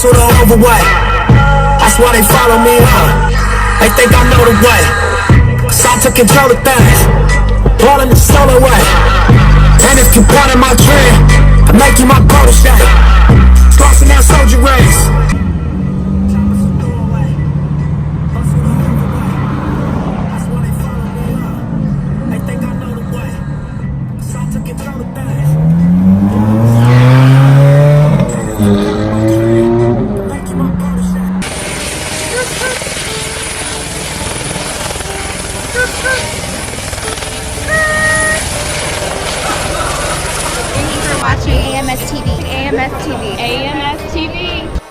to the overweight. That's why they follow me up. They think I know the way. So I took control of things, all in the solo way. And if you part of my dream, I make you my protege. Crossing that soldier race. Watching AMS TV. AMS TV. AMS TV.